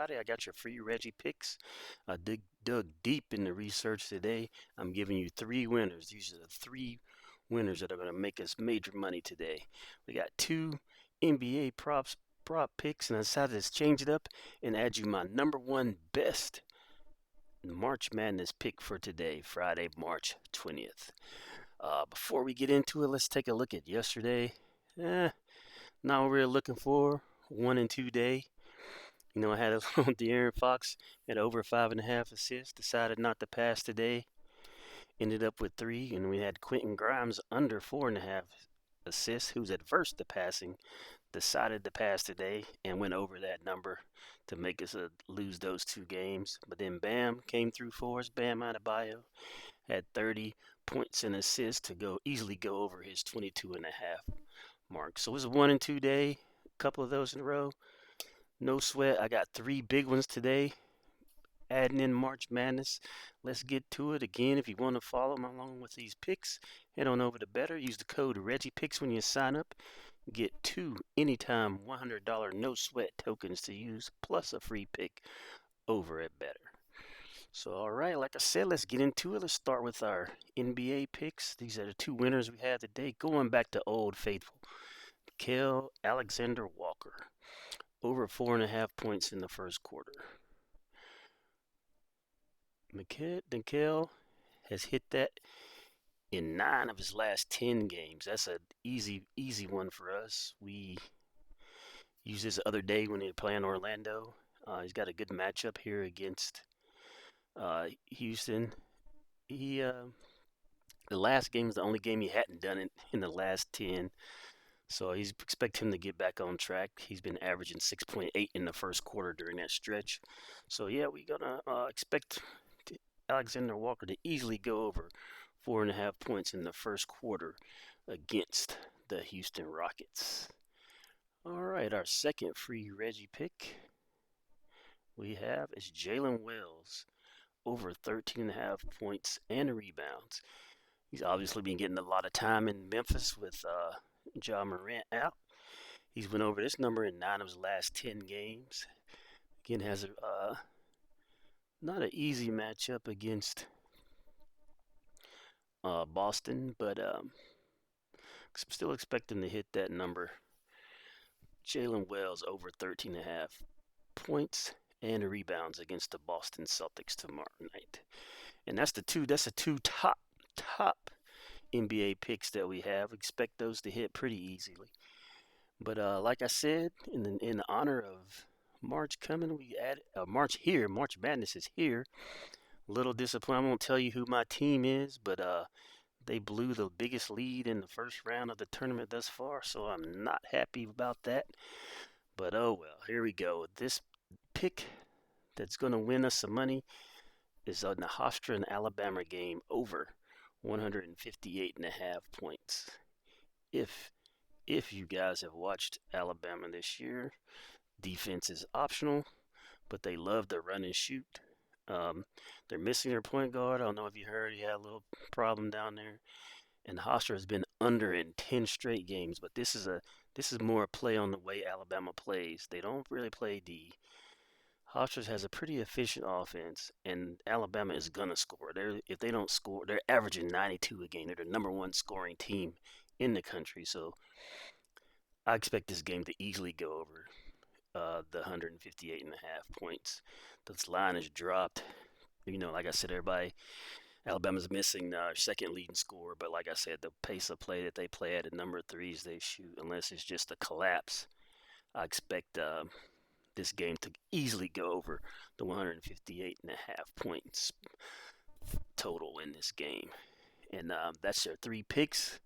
Friday. I got your free Reggie picks. I dug deep in the research today. I'm giving you three winners. These are the three winners that are going to make us major money today. We got two NBA prop picks, and I decided to change it up and add you my number one best March Madness pick for today, Friday, March 20th. Before we get into it, let's take a look at yesterday. Eh, Not what we were looking for. 1 and 2 day. I had a little De'Aaron Fox at over 5.5 assists. Decided not to pass today. Ended up with three, and we had Quentin Grimes under 4.5 assists, who's adverse to passing. Decided to pass today and went over that number to make us lose those two games. But then Bam came through for us. Bam Adebayo had 30 points and assists to easily go over his 22 and a half mark. So it was a 1 and 2 day. A couple of those in a row. No sweat. I got three big ones today. Adding in March Madness. Let's get to it. Again, if you want to follow along with these picks, head on over to BETR. Use the code REGGIEPICKS when you sign up. Get two anytime $100 no sweat tokens to use, plus a free pick over at BETR. So, all right, like I said, let's get into it. Let's start with our NBA picks. These are the two winners we had today. Going back to Old Faithful, Nickeil Alexander-Walker, over 4.5 points in the first quarter. Nickeil has hit that in 9 of his last 10 games. That's an easy one for us. We used this the other day when they were playing Orlando. He's got a good matchup here against Houston. The last game is the only game he hadn't done it in the last 10. So he's expect him to get back on track. He's been averaging 6.8 in the first quarter during that stretch. So yeah, we're gonna expect Alexander Walker to easily go over 4.5 points in the first quarter against the Houston Rockets. All right, our second free Reggie pick we have is Jalen Wells, over 13.5 points and rebounds. He's obviously been getting a lot of time in Memphis with Ja Morant out. He's went over this number in 9 of his last 10 games. Again, has a not an easy matchup against Boston, but I'm still expecting to hit that number. Jalen Wells over 13.5 points and rebounds against the Boston Celtics tomorrow night. And that's the two top NBA picks that we have. Expect those to hit pretty easily. But like I said, in honor of March coming, we added March here. March Madness is here. A little disappointed. I won't tell you who my team is, but they blew the biggest lead in the first round of the tournament thus far, so I'm not happy about that. But oh well, here we go. This pick that's going to win us some money is on the Hofstra and Alabama game over 158.5 points. If you guys have watched Alabama this year, defense is optional, but they love to run and shoot. They're missing their point guard. I don't know if you heard, he had a little problem down there. And Hofstra has been under in 10 straight games, but this is more a play on the way Alabama plays. They don't really play D. Hofstra has a pretty efficient offense, and Alabama is gonna score. If they don't score, they're averaging 92 a game. They're the number one scoring team in the country. So I expect this game to easily go over the 158.5 points. This line is dropped. Like I said, Alabama's missing their second leading scorer, but like I said, the pace of play that they play at, the number of threes they shoot, unless it's just a collapse, I expect this game to easily go over the 158.5 points total in this game. And that's their three picks.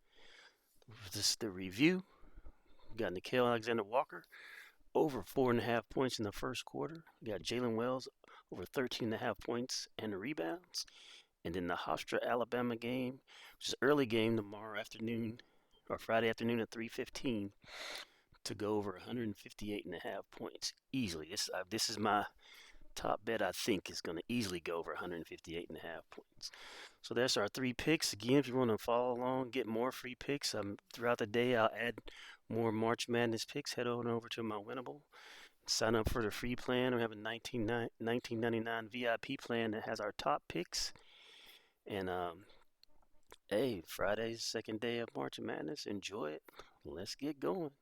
Just the review. We got Nickeil Alexander-Walker over 4.5 points in the first quarter. We got Jalen Wells over 13.5 points and rebounds. And then the Hofstra Alabama game, which is an early game tomorrow afternoon or Friday afternoon at 3:15, to go over 158.5 points easily. This is my top bet. I think is going to easily go over 158.5 points. So that's our three picks. Again, if you want to follow along, get more free picks, throughout the day I'll add more March Madness picks. Head on over to my Winnable. Sign up for the free plan. We have a 19.99 VIP plan that has our top picks. And hey, Friday's second day of March Madness. Enjoy it. Let's get going.